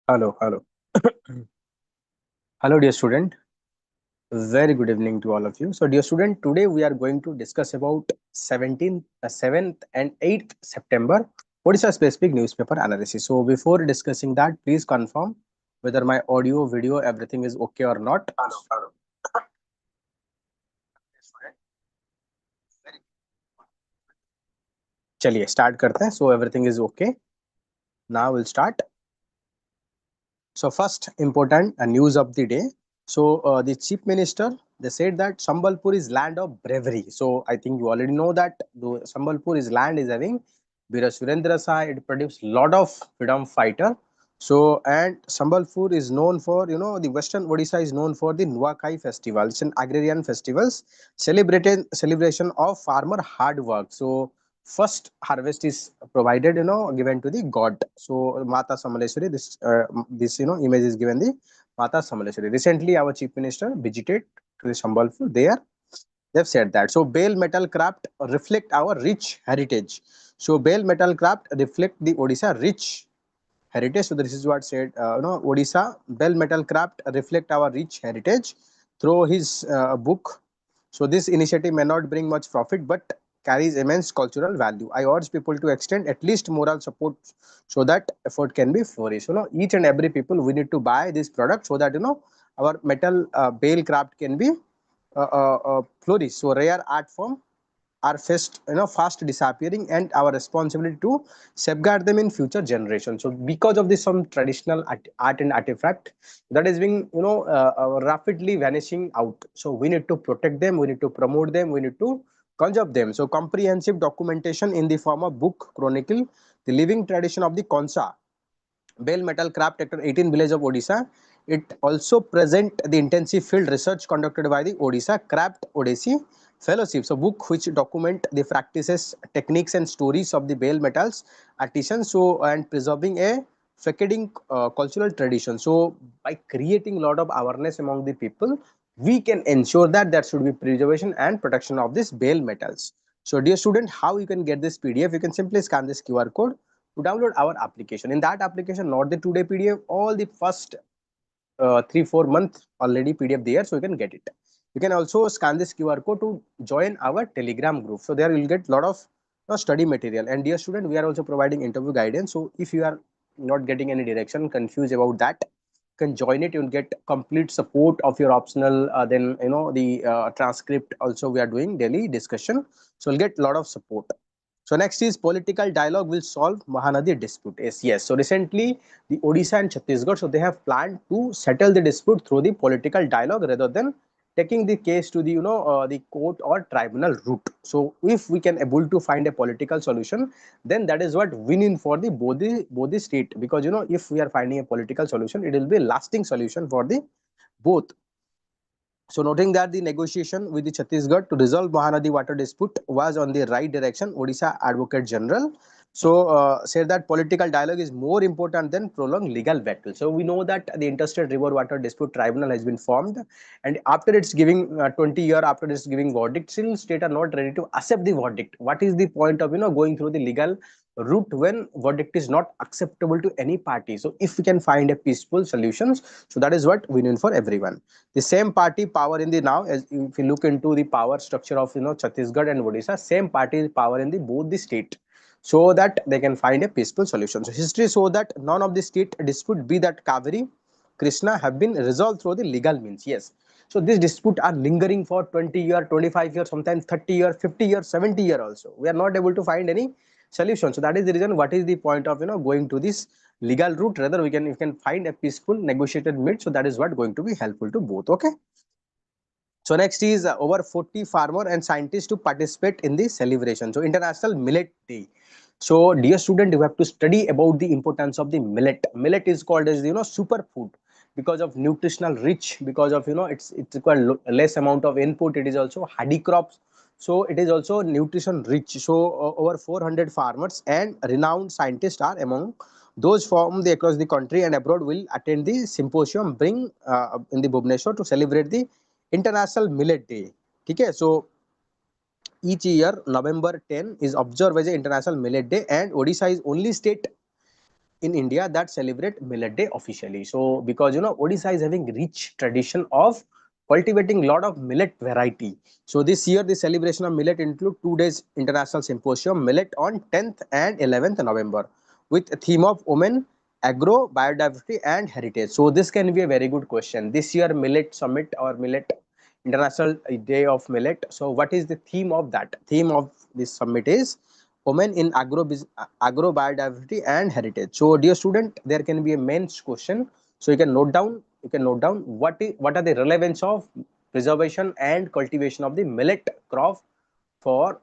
Hello, hello. Hello, dear student. Very good evening to all of you. So, dear student, today we are going to discuss about 7th and 8th September Odisha-specific newspaper analysis. So, before discussing that, please confirm whether my audio, video, everything is okay or not. चलिए start करते हैं. So, everything is okay. Now we'll start. So first important news of the day. So the chief minister, they said that Sambalpur is land of bravery. So I think you already know that the Sambalpur is land is having Veera Surendra Sai. It produced lot of freedom fighter. So and Sambalpur is known for the Western Odisha is known for the Nuakhai festival. It's an agrarian festivals celebrated celebration of farmer hard work. So first harvest is provided given to the god. So Mata Samaleshwari, this image is given the Mata Samaleshwari. Recently our chief minister visited to the Sambalpur. There they've said that. So bale metal craft reflect our rich heritage. So bale metal craft reflect the Odisha rich heritage. So this is what said, Odisha bell metal craft reflect our rich heritage through his book. So this initiative may not bring much profit, but carries immense cultural value. I urge people to extend at least moral support so that effort can be flourished. Each and every people we need to buy this product so that our metal bale craft can be flourish. So rare art form are fast disappearing, and our responsibility to safeguard them in future generations. So because of this some traditional art and artifact that is being rapidly vanishing out, so we need to protect them, we need to promote them, we need to conserve them. So comprehensive documentation in the form of book chronicle the living tradition of the Konsa Bell Metal Craft Sector 18 village of Odisha. It also present the intensive field research conducted by the Odisha Craft Odyssey Fellowship. So book which document the practices, techniques and stories of the bell metals artisans. So and preserving a fecunding cultural tradition. So by creating a lot of awareness among the people, we can ensure that there should be preservation and protection of these bell metals. So dear student, how you can get this PDF? You can simply scan this QR code to download our application. In that application, not the today PDF, all the first 3 4 month already PDF there, so you can get it. You can also scan this QR code to join our Telegram group. So there you'll get a lot of study material. And dear student, we are also providing interview guidance. So if you are not getting any direction, confused about that, you can join it. You'll get complete support of your optional. Then the transcript also we are doing daily discussion. So you'll get a lot of support. So next is political dialogue will solve Mahanadi dispute. Yes. So recently the Odisha and Chhattisgarh, so they have planned to settle the dispute through the political dialogue rather than taking the case to the the court or tribunal route. So if we can able to find a political solution, then that is what winning for the both the state, because if we are finding a political solution, it will be a lasting solution for the both. So noting that the negotiation with the Chhattisgarh to resolve Mahanadi water dispute was on the right direction, Odisha Advocate General said that political dialogue is more important than prolonged legal battle. So we know that the Interstate River Water Dispute Tribunal has been formed, and after it's giving 20 year after it's giving verdict, still state are not ready to accept the verdict. What is the point of going through the legal route when verdict is not acceptable to any party? So if we can find a peaceful solutions, so that is what win-win for everyone. The same party power in the now, as if you look into the power structure of Chhattisgarh and Odisha, same party power in the both the state, so that they can find a peaceful solution. So history show that none of the state dispute, be that Kaveri, Krishna, have been resolved through the legal means. Yes. So these disputes are lingering for 20 years, 25 years, sometimes 30 years, 50 years, 70 years also. We are not able to find any solution. So that is the reason. What is the point of going to this legal route? Rather, we can find a peaceful negotiated mid. So that is what going to be helpful to both. Okay. So next is over 40 farmer and scientists to participate in the celebration. So International Millet Day. So dear student, you have to study about the importance of the millet. Millet is called as superfood because of nutritional rich, because of it's require less amount of input. It is also hardy crops. So it is also nutrition rich. So over 400 farmers and renowned scientists are among those from the across the country and abroad will attend the symposium bring in the Bhubaneswar to celebrate the International Millet Day. Okay, so each year November 10 is observed as a International Millet Day, and Odisha is only state in India that celebrate Millet Day officially. So because Odisha is having rich tradition of cultivating lot of millet variety. So this year the celebration of millet include 2 days international symposium millet on 10th and 11th November with a theme of women, agro, biodiversity and heritage. So this can be a very good question. This year millet summit or millet international day of millet. So what is the theme of that? Theme of this summit is women in agro biodiversity and heritage. So dear student, there can be a main question. So you can note down. What are the relevance of preservation and cultivation of the millet crop for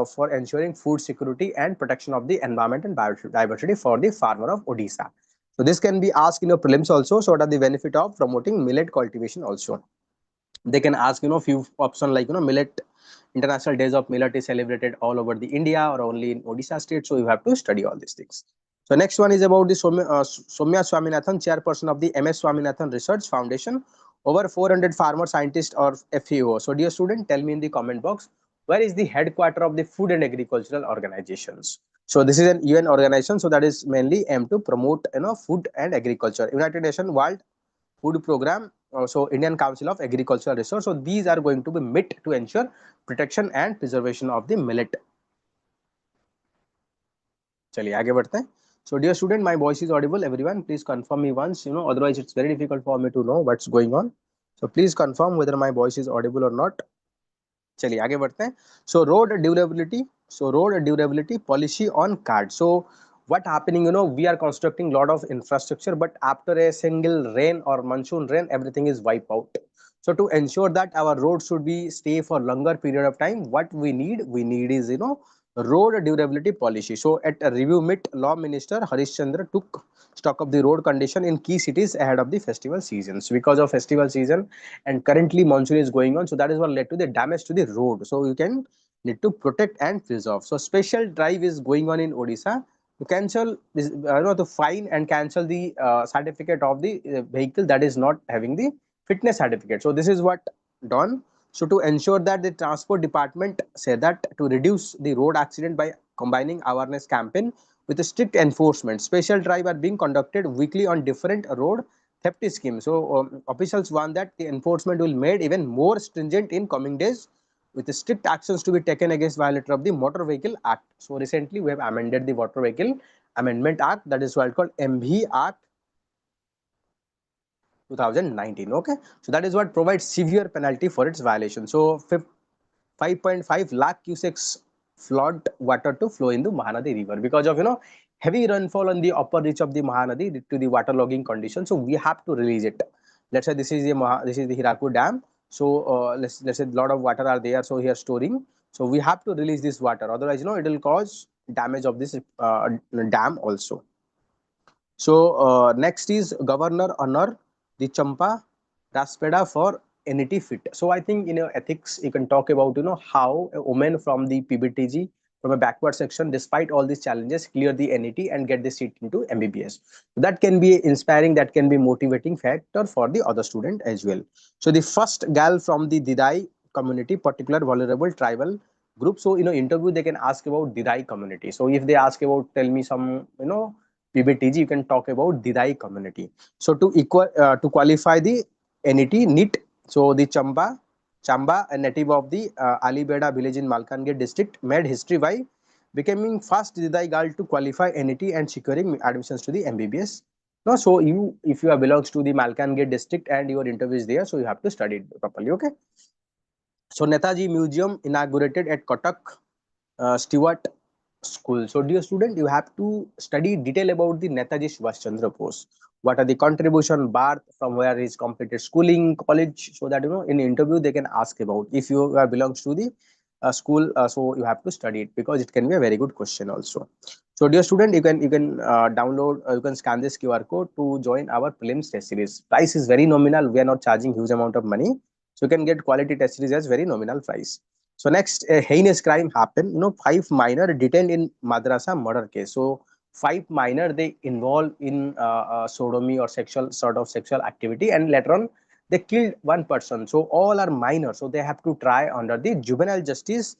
for ensuring food security and protection of the environment and biodiversity for the farmer of Odisha. So this can be asked in your prelims also. So what are the benefit of promoting millet cultivation also? They can ask few option like millet international days of millet is celebrated all over the India or only in Odisha state. So you have to study all these things. So next one is about the Somya Swaminathan, chairperson of the MS Swaminathan Research Foundation. Over 400 farmer scientists or FAO. So dear student, tell me in the comment box, where is the headquarter of the food and agricultural organizations? So this is an UN organization, so that is mainly aimed to promote food and agriculture. United Nations World Food Program, so Indian Council of Agricultural Research. So these are going to be met to ensure protection and preservation of the millet. चलिए आगे बढ़ते हैं. So dear student, my voice is audible. Everyone, please confirm me once. Otherwise it's very difficult for me to know what's going on. So please confirm whether my voice is audible or not. चलिए आगे बढ़ते हैं. So road durability. So road durability policy on card. So what happening, we are constructing lot of infrastructure, but after a single rain or monsoon rain, everything is wiped out. So to ensure that our road should be stay for longer period of time, what we need is road durability policy. So at a review meet, law minister Harish Chandra took stock of the road condition in key cities ahead of the festival seasons. Because of festival season and currently monsoon is going on, so that is what led to the damage to the road. So you can need to protect and preserve. So special drive is going on in Odisha to cancel this, to fine and cancel the certificate of the vehicle that is not having the fitness certificate. So this is what done. So to ensure that the transport department said that to reduce the road accident by combining awareness campaign with a strict enforcement, special drive are being conducted weekly on different road theft schemes. So officials want that the enforcement will made even more stringent in coming days with strict actions to be taken against violator of the Motor Vehicle Act. So recently we have amended the Motor Vehicle Amendment Act, that is called MV Act 2019. Okay, so that is what provides severe penalty for its violation. So 5.5 lakh cusecs flood water to flow in the Mahanadi river because of heavy rainfall on the upper reach of the Mahanadi due to the waterlogging condition. So we have to release it. Let's say this is the Hirakud Dam. So let's say a lot of water are there. So here storing. So we have to release this water. Otherwise, it will cause damage of this dam also. So next is Governor honor the Champa Raspeda for NET fit. So I think ethics you can talk about how a woman from the PBTG from a backward section despite all these challenges clear the NET and get the seat into MBBS. So that can be inspiring, that can be motivating factor for the other student as well. So the first gal from the Didai community, particular vulnerable tribal group. So interview they can ask about Didai community. So if they ask about tell me some PBTG, you can talk about Didai community. So to qualify the NET, so the Chamba, a native of the Alibeda village in Malkangir district, made history by becoming first Didai girl to qualify NET and securing admissions to the MBBS. No, so if you belongs to the Malkangir district and your interview is there, so you have to study it properly. Okay. So Netaji Museum inaugurated at Kotak Stewart School. So dear student, you have to study detail about the Netaji Subhash Chandra Bose. What are the contribution, birth, from where he's completed schooling, college, so that in interview they can ask about. If you belongs to the school, so you have to study it because it can be a very good question also. So dear student, you can download, you can scan this QR code to join our prelims test series. Price is very nominal. We are not charging huge amount of money, so you can get quality test series as very nominal price. So next, a heinous crime happened. 5 minor detained in Madrasa murder case. So 5 minor they involved in sodomy or sexual activity, and later on they killed one person. So all are minor. So they have to try under the Juvenile Justice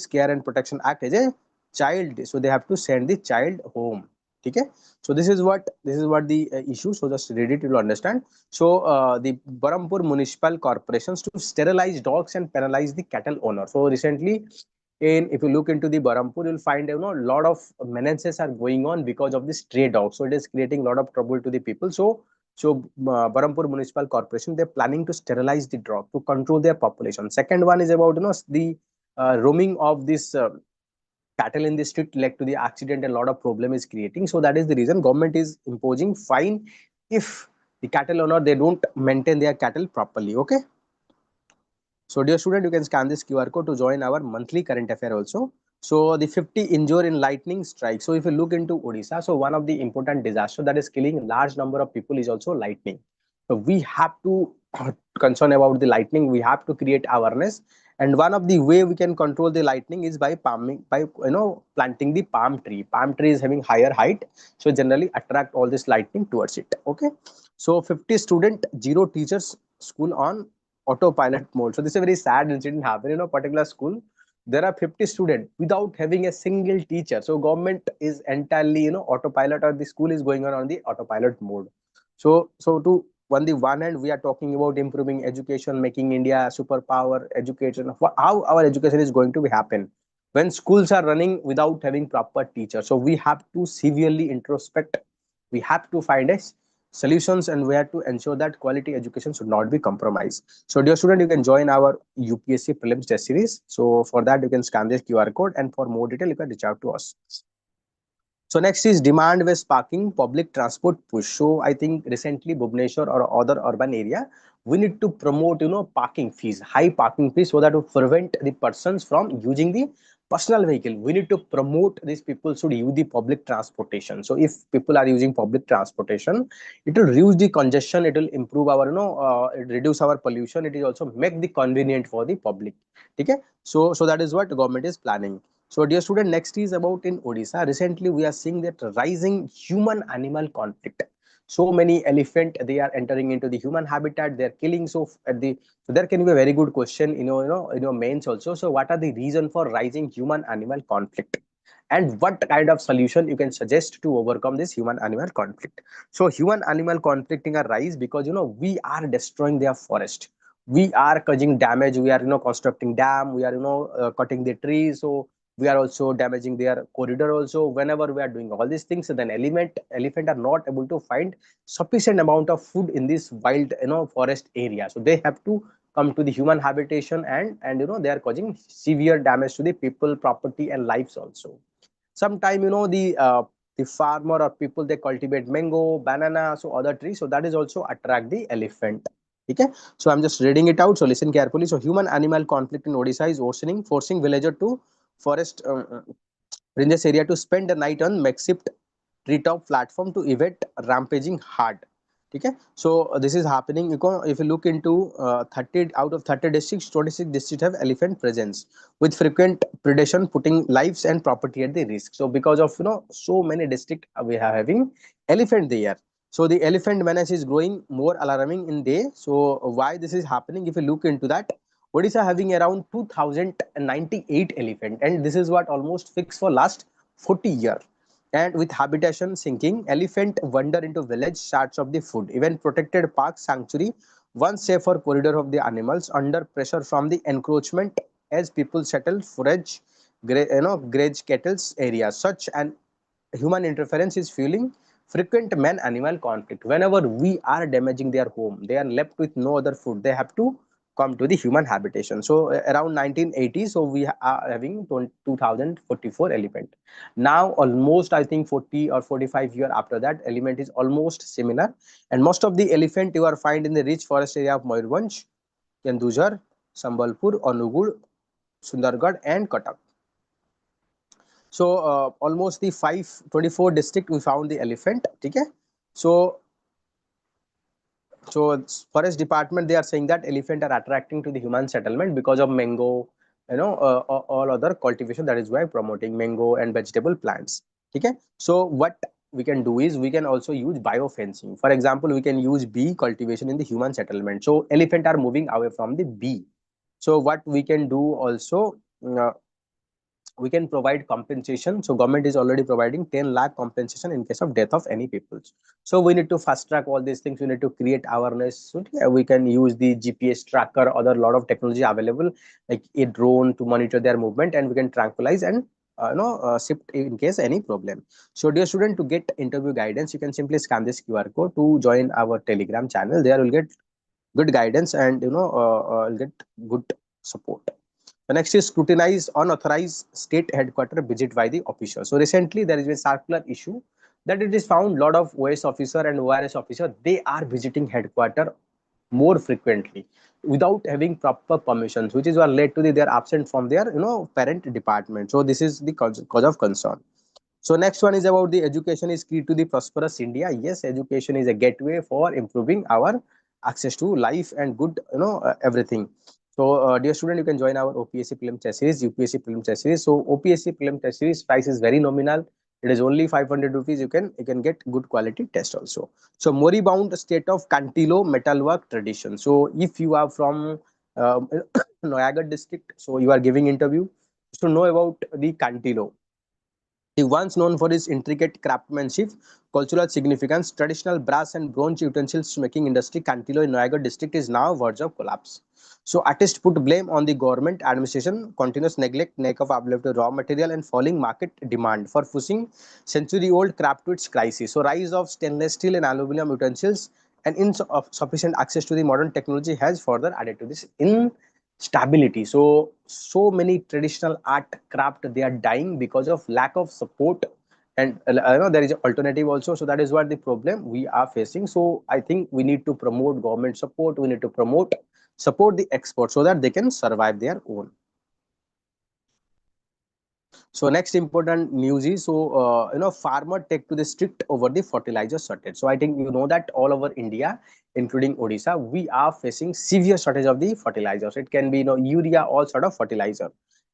Care and Protection Act as a child. So they have to send the child home. Okay, so this is what the issue. So just read it, you will understand. So the Berhampur Municipal Corporations to sterilize dogs and penalize the cattle owner. So recently, if you look into the Berhampur, you'll find a lot of menaces are going on because of the stray dogs. So it is creating a lot of trouble to the people. So Berhampur Municipal Corporation, they're planning to sterilize the dog to control their population. Second one is about the roaming of this cattle in the street led to the accident, and a lot of problem is creating. So that is the reason government is imposing fine if the cattle owner they don't maintain their cattle properly. Okay, so dear student, you can scan this QR code to join our monthly current affair also. So the 50 injured in lightning strike. So if you look into Odisha, so one of the important disaster that is killing large number of people is also lightning. So we have to concern about the lightning. We have to create awareness, and one of the way we can control the lightning is by palming, by planting the palm tree. Palm tree is having higher height, so generally attract all this lightning towards it. Okay, so 50 student, zero teachers, school on autopilot mode. So this is a very sad incident happened in a particular school. There are 50 students without having a single teacher. So government is entirely autopilot, or the school is going on the autopilot mode. So to on the one hand, we are talking about improving education, making India superpower education. How our education is going to be happen when schools are running without having proper teachers. So we have to severely introspect. We have to find a solutions, and we have to ensure that quality education should not be compromised. So dear student, you can join our UPSC prelims test series. So for that, you can scan this QR code, and for more detail, you can reach out to us. So next is demand based parking, public transport push. So I think recently Bhubaneswar or other urban area, we need to promote parking fees, high parking fees, so that to prevent the persons from using the personal vehicle. We need to promote these people should use the public transportation. So if people are using public transportation, it will reduce the congestion. It will improve our it reduce our pollution. It will also make the convenient for the public. Okay, so that is what the government is planning. So, dear student, next is about in Odisha. Recently, we are seeing that rising human-animal conflict. So many elephant they are entering into the human habitat. They are killing. So there can be a very good question. In your mains also. So, what are the reason for rising human-animal conflict? And what kind of solution you can suggest to overcome this human-animal conflict? So, human-animal conflicting are rise because we are destroying their forest. We are causing damage. We are constructing dam. We are cutting the trees. So we are also damaging their corridor also. Whenever we are doing all these things, then elephant are not able to find sufficient amount of food in this wild forest area. So they have to come to the human habitation, and they are causing severe damage to the people, property, and lives also. Sometime the farmer or people they cultivate mango, banana, so other trees, so that is also attract the elephant. Okay, so I'm just reading it out, so listen carefully. So human animal conflict in Odisha is worsening, forcing villager to forest ranges area to spend the night on makeshift treetop platform to evade rampaging herd. Okay, so this is happening. If you look into 30 out of 30 districts, 26 districts have elephant presence with frequent predation, putting lives and property at the risk. So because of so many districts we are having elephant there. So the elephant menace is growing more alarming in day. So why this is happening? If you look into that, Odisha having around 2098 elephant, and this is what almost fixed for last 40 years. And with habitation sinking, elephant wander into village, starts of the food. Even protected park sanctuary, once safer corridor of the animals, under pressure from the encroachment as people settle, forage, graze cattle's areas. Such an human interference is fueling frequent man-animal conflict. Whenever we are damaging their home, they are left with no other food. They have to come to the human habitation. So around 1980, so we are having 2044 elephant. Now almost I think 40 or 45 year after that, element is almost similar. And most of the elephant you are find in the rich forest area of Mayurbhanj, Kendujar, Sambalpur, Onugud, Sundargarh, and Cuttack. So almost the 524 district we found the elephant. Okay, so forest department they are saying that elephant are attracting to the human settlement because of mango, all other cultivation. That is why promoting mango and vegetable plants. Okay, so what we can do is we can also use biofencing. For example, we can use bee cultivation in the human settlement. So elephant are moving away from the bee. So what we can do also, we can provide compensation. So government is already providing 10 lakh compensation in case of death of any people. So we need to fast track all these things. We need to create awareness. So yeah, we can use the GPS tracker, other lot of technology available, like a drone to monitor their movement, and we can tranquilize and shift in case any problem. So dear student, to get interview guidance, you can simply scan this QR code to join our Telegram channel. There will get good guidance, and get good support. The next is scrutinize unauthorized state headquarter visit by the official. So recently there is a circular issue that it is found lot of OS officer and ORS officer, they are visiting headquarter more frequently without having proper permissions, which is what led to the, they are absent from their parent department. So this is the cause of concern. So next one is about the education is key to the prosperous India. Yes, education is a gateway for improving our access to life and good, everything. So dear student, you can join our OPSC Prelim Test Series, UPSC Prelim Test Series. So OPSC Prelim Test Series price is very nominal. It is only 500 rupees. You can get good quality test also. So moribund state of Cantilo metalwork tradition. So if you are from Noyagarh district, so you are giving interview to know about the Cantilo. He once known for his intricate craftsmanship, cultural significance, traditional brass and bronze utensils making industry, Cantilo in Noyagarh district is now verge of collapse. So artists put blame on the government administration, continuous neglect, lack of available raw material, and falling market demand for pushing century-old craft to its crisis. So rise of stainless steel and aluminum utensils and insufficient access to the modern technology has further added to this instability. So many traditional art craft, they are dying because of lack of support, and there is an alternative also. So that is what the problem we are facing. So I think we need to promote government support. We need to support the exports so that they can survive their own. So next important news is, farmer take to the strict over the fertilizer shortage. So I think you know that all over India, including Odisha, we are facing severe shortage of the fertilizers. It can be urea, all sort of fertilizer,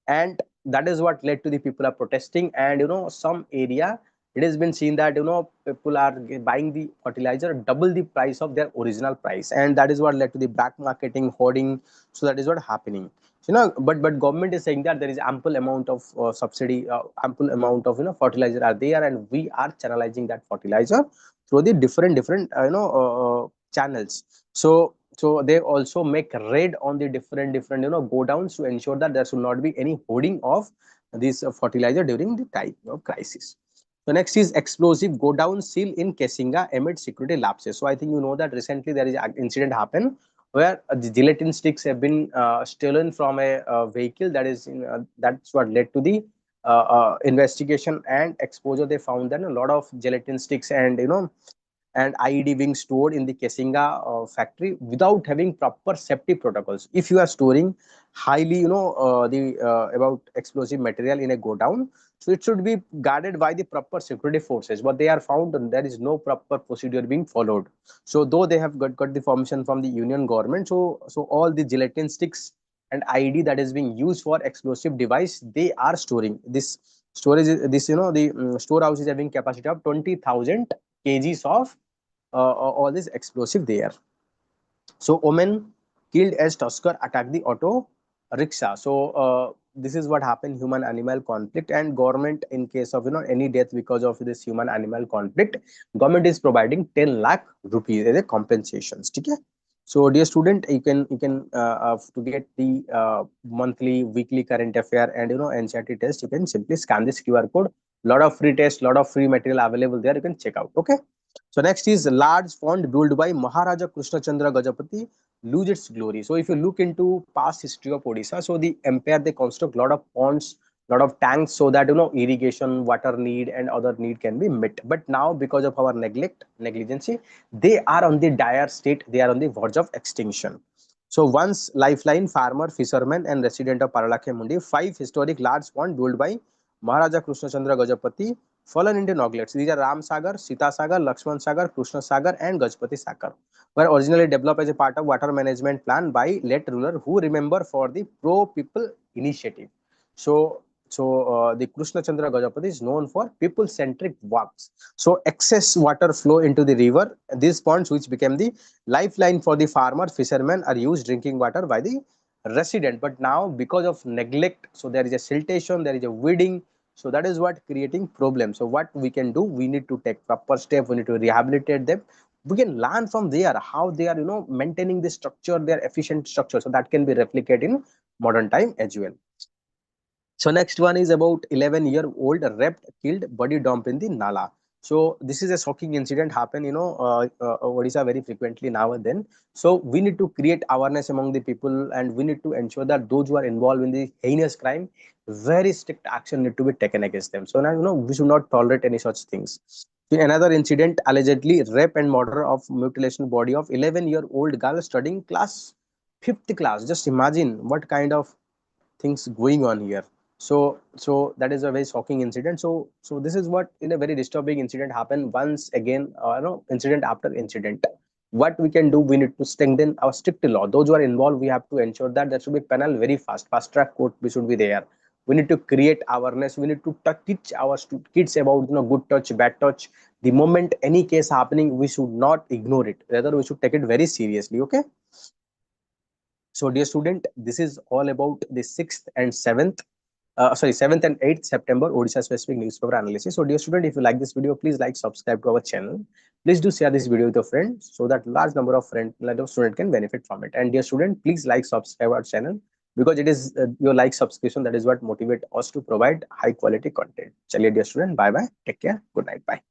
and that is what led to the people are protesting. And some area, it has been seen that people are buying the fertilizer double the price of their original price, and that is what led to the black marketing, hoarding. So that is what happening. But government is saying that there is ample amount of subsidy, ample amount of fertilizer are there, and we are channelizing that fertilizer through the different channels. So they also make raid on the different go downs to ensure that there should not be any hoarding of this fertilizer during the time of crisis. So next is explosive go down seal in Kesinga amid security lapses. So I think you know that recently there is an incident happened where the gelatin sticks have been stolen from a vehicle. That's what led to the investigation and exposure. They found that a lot of gelatin sticks and IED being stored in the Kesinga factory without having proper safety protocols. If you are storing highly, the about explosive material in a go down, so it should be guarded by the proper security forces. But they are found and there is no proper procedure being followed. So though they have got the permission from the union government, so all the gelatin sticks and IED that is being used for explosive device, they are storing this storage. This the storehouse is having capacity of 20,000 kgs of all this explosive there. So Omen killed as Tusker attacked the auto rickshaw. So this is what happened: human animal conflict, and government in case of any death because of this human animal conflict, government is providing 10 lakh rupees as a compensations. Okay. So dear student, you can to get the monthly, weekly current affair and NCERT test, you can simply scan this QR code. Lot of free tests, lot of free material available there. You can check out. Okay. So next is large font built by Maharaja Krishna Chandra Gajapati lose its glory. So if you look into past history of Odisha, so the empire, they construct lot of ponds, lot of tanks, so that irrigation, water need and other need can be met. But now because of our negligence, they are on the dire state. They are on the verge of extinction. So once lifeline, farmer, fisherman, and resident of Paralakhe Mundi, five historic large ponds built by Maharaja Krishna Chandra Gajapati fallen into neglect. These are Ram Sagar, Sita Sagar, Lakshman Sagar, Krishna Sagar, and Gajapati Sagar. Were originally developed as a part of water management plan by late ruler who remember for the pro people initiative. So the Krishna Chandra Gajapati is known for people centric works. So excess water flow into the river. These ponds, which became the lifeline for the farmer fishermen, are used drinking water by the resident, but now because of neglect, so there is a siltation, there is a weeding, so that is what creating problem. So what we can do, we need to take proper step, we need to rehabilitate them. We can learn from there how they are, maintaining the structure, their efficient structure, so that can be replicated in modern time as well. So next one is about 11-year-old raped, killed, body dump in the Nala. So this is a shocking incident happen, Odisha very frequently now and then. So we need to create awareness among the people, and we need to ensure that those who are involved in the heinous crime, very strict action need to be taken against them. So now, we should not tolerate any such things. In another incident, allegedly rape and murder of mutilation body of 11-year-old girl studying class fifth class. Just imagine what kind of things going on here. So that is a very shocking incident. So this is what in a very disturbing incident happened once again, incident after incident. What we can do, we need to strengthen our strict law. Those who are involved, we have to ensure that there should be penal very fast track court, we should be there. We need to create awareness, we need to teach our kids about, good touch, bad touch. The moment any case happening, we should not ignore it, rather we should take it very seriously. Okay. So, dear student, this is all about the 7th and 8th September Odisha specific newspaper analysis. So, dear student, if you like this video, please like, subscribe to our channel. Please do share this video with your friends so that large number of students can benefit from it. And dear student, please like, subscribe our channel, because it is your like subscription that is what motivate us to provide high quality content. Chaliye dear student, bye bye, take care, good night, bye.